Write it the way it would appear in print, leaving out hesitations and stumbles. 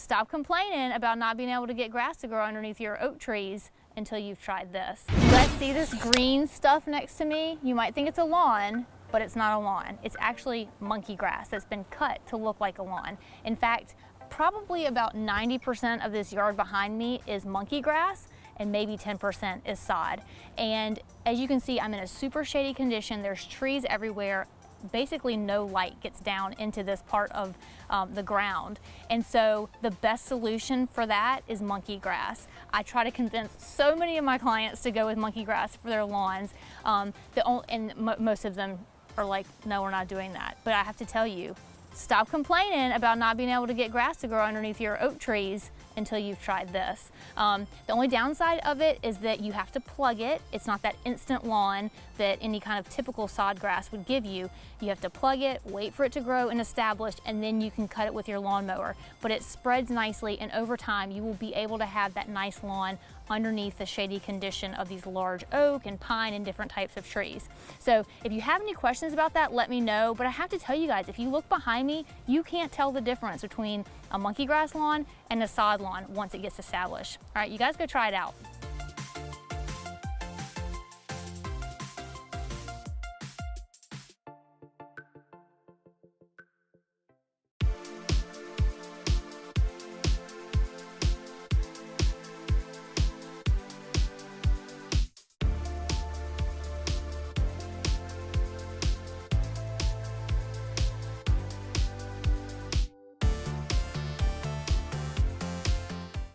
Stop complaining about not being able to get grass to grow underneath your oak trees until you've tried this. You guys see this green stuff next to me? You might think it's a lawn, but it's not a lawn. It's actually monkey grass that's been cut to look like a lawn. In fact, probably about 90% of this yard behind me is monkey grass, and maybe 10% is sod. And as you can see, I'm in a super shady condition. There's trees everywhere. Basically no light gets down into this part of the ground. And so the best solution for that is monkey grass. I try to convince so many of my clients to go with monkey grass for their lawns. Most of them are like, no, we're not doing that. But I have to tell you, stop complaining about not being able to get grass to grow underneath your oak trees until you've tried this. The only downside of it is that you have to plug it. It's not that instant lawn that any kind of typical sod grass would give you. You have to plug it, wait for it to grow and establish, and then you can cut it with your lawnmower. But it spreads nicely, and over time you will be able to have that nice lawn underneath the shady condition of these large oak and pine and different types of trees. So if you have any questions about that, let me know. But I have to tell you guys, if you look behind me, you can't tell the difference between a monkey grass lawn and a sod lawn once it gets established. All right, you guys go try it out.